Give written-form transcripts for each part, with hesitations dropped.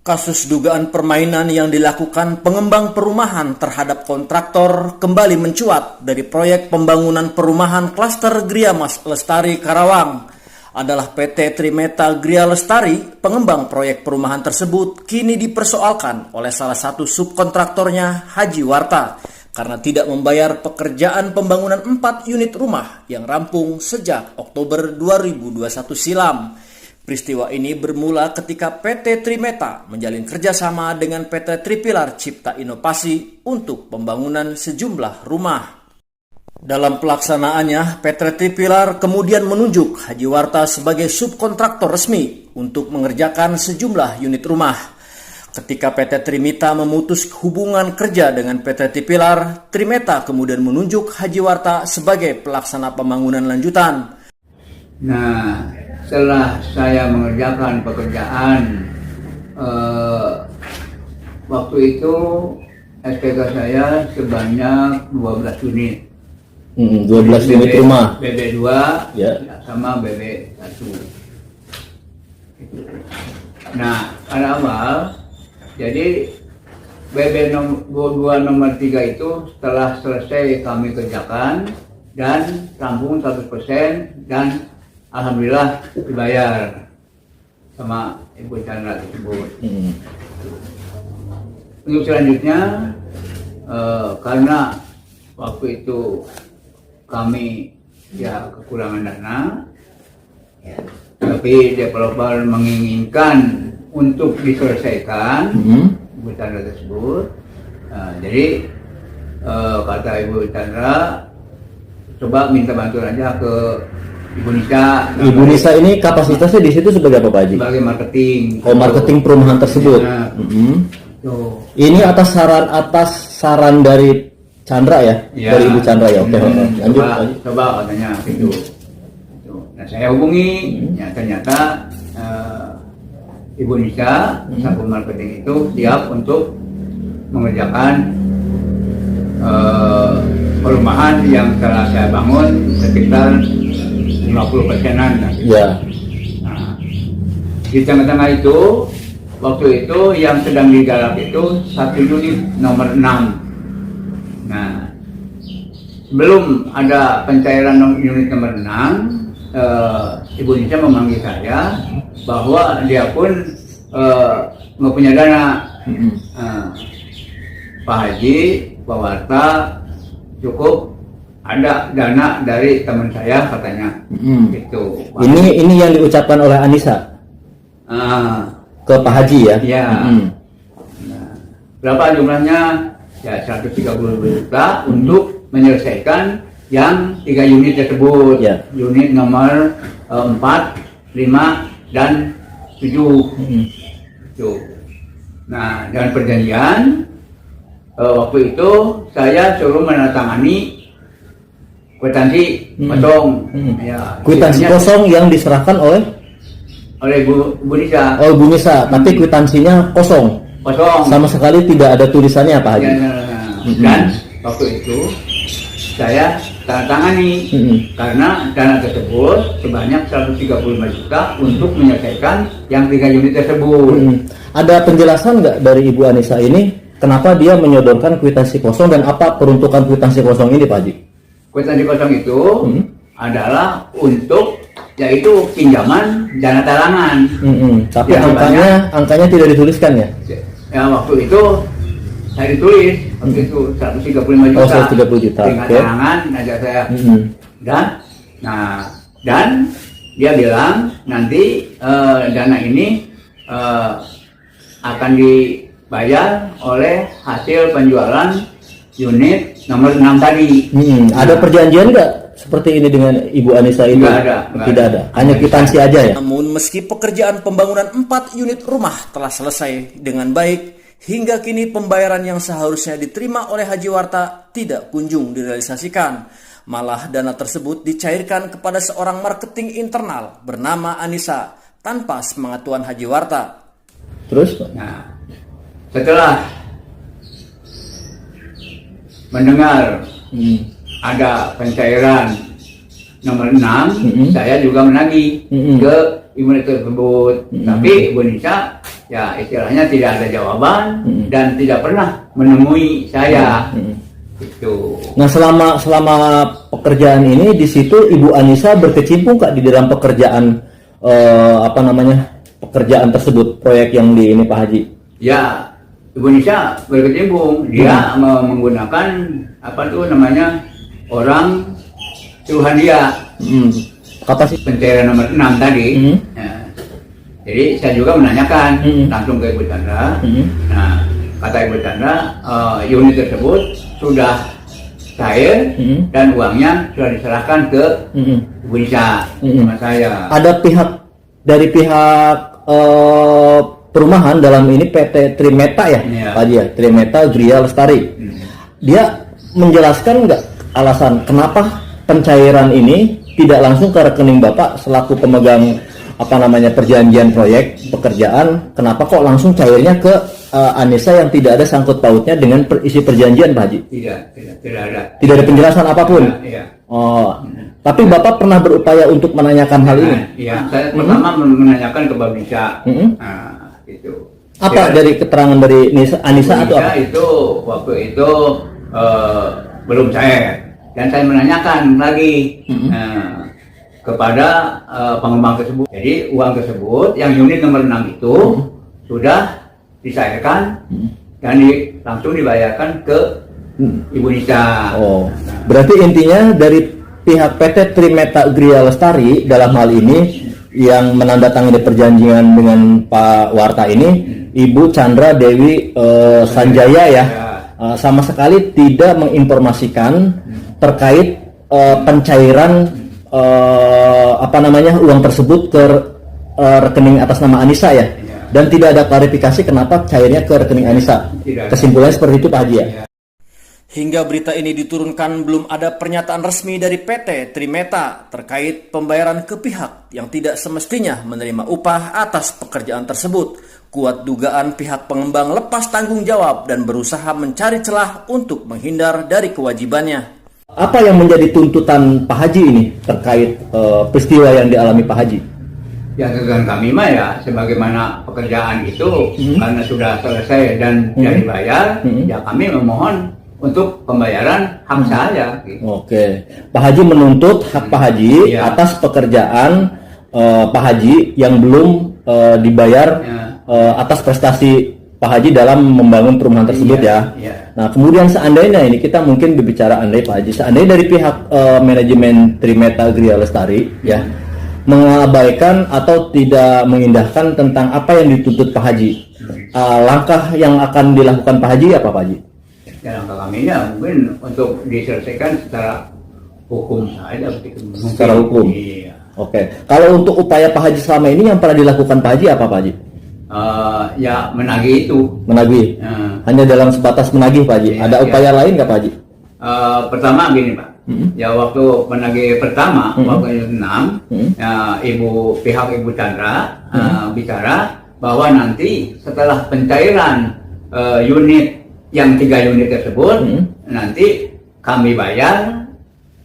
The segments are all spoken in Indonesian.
Kasus dugaan permainan yang dilakukan pengembang perumahan terhadap kontraktor kembali mencuat dari proyek pembangunan perumahan klaster Gria Mas Lestari Karawang. Adalah PT Trimeta Gria Lestari, pengembang proyek perumahan tersebut kini dipersoalkan oleh salah satu subkontraktornya Haji Warta karena tidak membayar pekerjaan pembangunan 4 unit rumah yang rampung sejak Oktober 2021 silam. Peristiwa ini bermula ketika PT Trimeta menjalin kerjasama dengan PT Tripilar Cipta Inovasi untuk pembangunan sejumlah rumah. Dalam pelaksanaannya, PT Tripilar kemudian menunjuk Haji Warta sebagai subkontraktor resmi untuk mengerjakan sejumlah unit rumah. Ketika PT Trimeta memutus hubungan kerja dengan PT Tripilar, Trimeta kemudian menunjuk Haji Warta sebagai pelaksana pembangunan lanjutan. Nah, setelah saya mengerjakan pekerjaan waktu itu SPK saya sebanyak 12 unit. 12 unit rumah. BB2 ya. Sama BB1. Nah, pada awal jadi BB2 nomor 3 itu setelah selesai kami kerjakan dan rampung 100% dan alhamdulillah dibayar sama Ibu Chandra tersebut. Untuk selanjutnya, karena waktu itu kami ya kekurangan dana, tapi developer menginginkan untuk diselesaikan Ibu Chandra tersebut. Jadi kata Ibu Chandra, coba minta bantuan aja ke Ibu Nisa. Ibu Nisa ini kapasitasnya di situ sebagai apa, Pak Haji? Sebagai marketing. Oh, marketing perumahan tersebut. Ya. Ini atas saran dari Chandra ya? Ya. Dari Ibu Chandra ya. Oke, lanjut. Coba katanya gitu. Nah, saya hubungi, ya, ternyata Ibu Nisa, satu marketing itu siap untuk mengerjakan perumahan yang telah saya bangun sekitar 50%-an. Ya. Nah, di tengah-tengah itu, waktu itu yang sedang digarap itu 1 unit nomor 6. Nah, sebelum ada pencairan unit nomor 6, Ibu Nisa memanggil saya bahwa dia pun nggak punya dana. Pak Haji, Pak Warta, cukup ada dana dari teman saya katanya. Gitu. Ini yang diucapkan oleh Anissa ke Pak Haji ya? Iya. Nah, berapa jumlahnya? Ya 130 juta untuk menyelesaikan yang 3 unit tersebut. Ya. Unit nomor 4, 5, dan 7. Nah, dengan perjanjian waktu itu saya suruh menandatangani kwitansi kosong. Ya, kwitansi kosong yang diserahkan oleh Bu Nisa. Oh, Bu Nisa, tapi kwitansinya kosong. Kosong. Sama sekali tidak ada tulisannya apa Haji? Ya. Dan waktu itu saya tanda tangani karena dana tersebut sebanyak 135 juta untuk menyelesaikan yang 3 unit tersebut. Ada penjelasan nggak dari Ibu Anissa ini kenapa dia menyodorkan kwitansi kosong dan apa peruntukan kwitansi kosong ini, Pak Haji? Kwitansi kosong itu adalah untuk yaitu pinjaman dana talangan. Tapi angkanya tidak dituliskan ya? Ya, waktu itu saya ditulis waktu itu 135 juta. Oh, 130 juta. Tingkat talangan aja saya. Dan dia bilang nanti dana ini akan dibayar oleh hasil penjualan unit nomor 6 tadi. Ada perjanjian nggak seperti ini dengan Ibu Anissa ini? Tidak ada. Hanya kwitansi aja ya? Namun meski pekerjaan pembangunan 4 unit rumah telah selesai dengan baik, hingga kini pembayaran yang seharusnya diterima oleh Haji Warta tidak kunjung direalisasikan. Malah dana tersebut dicairkan kepada seorang marketing internal bernama Anissa tanpa sepengetahuan Haji Warta. Terus? Nah, setelah mendengar ada pencairan nomor 6, saya juga menagih ke Ibu tersebut. Tapi Ibu Nisa ya istilahnya tidak ada jawaban dan tidak pernah menemui saya. Itu. Nah, selama pekerjaan ini di situ Ibu Anissa berkecimpung Kak di dalam pekerjaan pekerjaan tersebut, proyek yang di ini Pak Haji? Ya, Ibu Anissa berkecimpung. Dia menggunakan orang Tuhan dia. Kapasitas Pencairan nomor 6 tadi. Ya. Jadi saya juga menanyakan langsung ke Ibu Chandra. Nah, kata Ibu Chandra, unit tersebut sudah cair dan uangnya sudah diserahkan ke Ibu Anissa sama saya. Ada dari pihak perumahan, dalam ini PT Trimeta ya, Pak Haji ya, Trimeta Gria Lestari. Dia menjelaskan nggak alasan kenapa pencairan ini tidak langsung ke rekening Bapak selaku pemegang perjanjian proyek pekerjaan, kenapa kok langsung cairnya ke Anissa yang tidak ada sangkut pautnya dengan isi perjanjian, Pak Haji? Tidak ada. Tidak ada penjelasan apapun. Iya. Oh, tapi Bapak pernah berupaya untuk menanyakan hal ini? Iya, saya pertama menanyakan ke Mbak Anissa. Nah, itu. Apa dari keterangan dari Anissa atau apa? Itu waktu itu belum cair, dan saya menanyakan lagi kepada pengembang tersebut. Jadi uang tersebut yang unit nomor 6 itu sudah dicairkan dan langsung dibayarkan ke Ibu Anissa. Oh, berarti intinya dari pihak PT Trimeta Gria Lestari dalam hal ini yang menandatangani perjanjian dengan Pak Warta ini, Ibu Chandra Dewi Sanjaya ya, sama sekali tidak menginformasikan terkait pencairan uang tersebut ke rekening atas nama Anissa ya, dan tidak ada klarifikasi kenapa cairnya ke rekening Anissa. Kesimpulannya seperti itu Pak Haji ya. Hingga berita ini diturunkan belum ada pernyataan resmi dari PT Trimeta terkait pembayaran ke pihak yang tidak semestinya menerima upah atas pekerjaan tersebut. Kuat dugaan pihak pengembang lepas tanggung jawab dan berusaha mencari celah untuk menghindar dari kewajibannya. Apa yang menjadi tuntutan Pak Haji ini terkait peristiwa yang dialami Pak Haji? Ya, tuntutan kami mah ya sebagaimana pekerjaan itu karena sudah selesai dan tidak dibayar, ya kami memohon untuk pembayaran hak saya. Gitu. Oke, Pak Haji menuntut hak Pak Haji atas pekerjaan Pak Haji yang belum dibayar atas prestasi Pak Haji dalam membangun perumahan tersebut ya. Nah, kemudian seandainya ini kita mungkin berbicara andai Pak Haji, seandainya dari pihak manajemen Trimeta Gria Lestari ya mengabaikan atau tidak mengindahkan tentang apa yang dituntut Pak Haji, langkah yang akan dilakukan Pak Haji apa Pak Haji? Ya, langkah kami ya mungkin untuk diselesaikan secara hukum saja. Secara hukum. Iya. Oke. Kalau untuk upaya Pak Haji selama ini yang pernah dilakukan Pak Haji apa Pak Haji? Ya menagih itu. Menagih. Hanya dalam sebatas menagih Pak Haji. Ada upaya lain nggak Pak Haji? Pertama gini Pak. Ya waktu menagih pertama waktu itu 6, pihak Ibu Chandra bicara bahwa nanti setelah pencairan unit yang 3 unit tersebut nanti kami bayar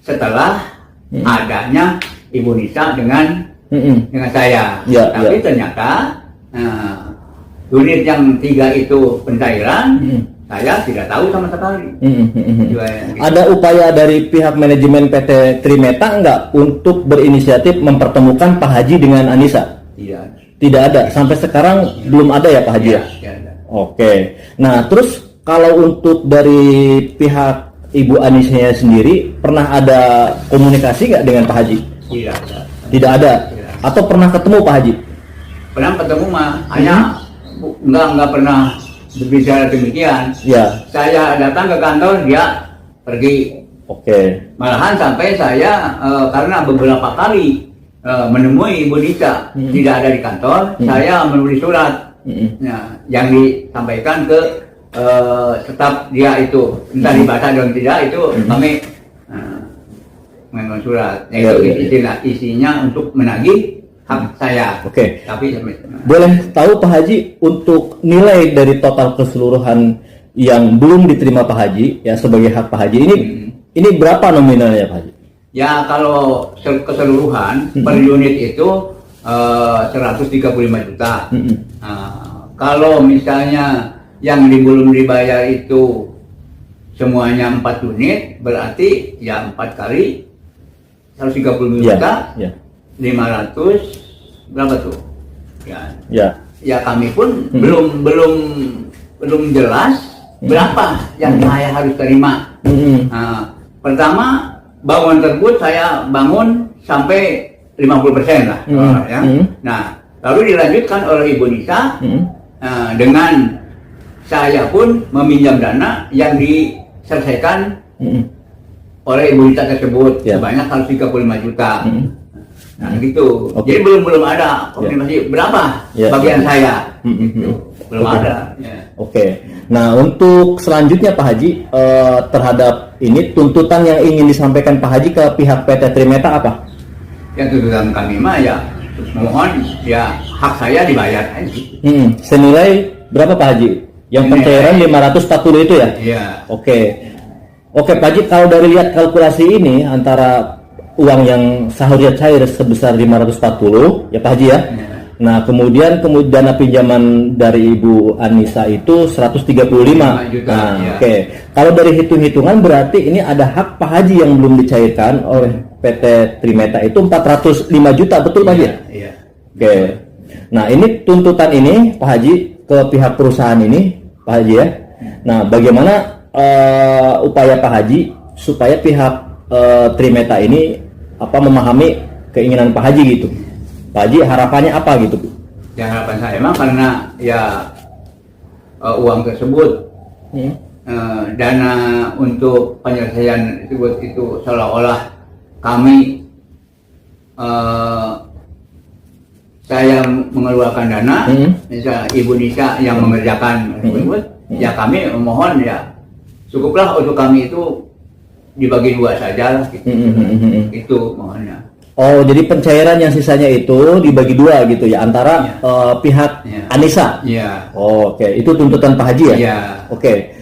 setelah adanya Ibu Anissa dengan saya. Tapi ternyata unit yang 3 itu pencairan saya tidak tahu sama sekali. Ada upaya dari pihak manajemen PT Trimeta enggak untuk berinisiatif mempertemukan Pak Haji dengan Anissa? Tidak ada. Sampai sekarang belum ada ya Pak Haji ya? Tidak ada. Oke. Nah, terus kalau untuk dari pihak Ibu Anissa sendiri pernah ada komunikasi nggak dengan Pak Haji? Tidak ada. Tidak ada. Atau pernah ketemu Pak Haji? Pernah ketemu mah, hanya nggak pernah berbicara demikian. Ya. Saya datang ke kantor, dia pergi. Oke. Malahan sampai saya karena beberapa kali menemui Ibu Anissa tidak ada di kantor, saya menulis surat yang disampaikan ke staf dia itu, entah dibaca dan tidak itu kami mengenai surat. Yaitu isinya untuk menagih hak saya. Oke. Tapi boleh tahu Pak Haji untuk nilai dari total keseluruhan yang belum diterima Pak Haji ya sebagai hak Pak Haji ini berapa nominalnya Pak Haji? Ya kalau keseluruhan per unit itu 135 juta. Kalau misalnya yang belum dibayar itu semuanya 4 unit, berarti ya 4 kali 130 juta, 500 berapa tuh? Ya kami pun belum jelas berapa yang saya harus terima. Nah, pertama bangunan tersebut saya bangun sampai 50% lah, ya. Nah, lalu dilanjutkan oleh Ibu Nisa dengan saya pun meminjam dana yang diselesaikan oleh Ibu Nisa tersebut sebanyak 135 juta. Nah gitu. Jadi belum ada konfirmasi berapa bagian saya. Belum ada. Oke. Nah untuk selanjutnya Pak Haji terhadap ini tuntutan yang ingin disampaikan Pak Haji ke pihak PT Trimeta apa? Ya tuntutan kami mah ya mohon ya hak saya dibayar aja. Senilai berapa Pak Haji? Yang pencairan 540 itu ya? Iya. Oke Pak Haji, kalau dari lihat kalkulasi ini antara uang yang seharusnya cair sebesar 540 ya Pak Haji ya. Nah kemudian dana pinjaman dari Ibu Anissa itu 135 juta. Nah, oke. Kalau dari hitung-hitungan berarti ini ada hak Pak Haji yang belum dicairkan oleh PT Trimeta itu 405 juta, betul Pak Haji? Iya. Oke. Nah ini tuntutan ini Pak Haji ke pihak perusahaan ini Pak Haji ya. Nah bagaimana upaya Pak Haji supaya pihak Trimeta ini memahami keinginan Pak Haji gitu. Pak Haji harapannya apa gitu? Ya harapan saya emang karena ya uang tersebut dana untuk penyelesaian tersebut itu seolah-olah kami saya mengeluarkan dana, misalnya Ibu Nisa yang mengerjakan tersebut, ya kami mohon ya cukuplah untuk kami itu dibagi 2 saja lah gitu. Itu mohonnya. Oh, jadi pencairan yang sisanya itu dibagi 2 gitu ya antara pihak Anissa. Iya. Oh, oke. Itu tuntutan Pak Haji ya? Iya. Oke.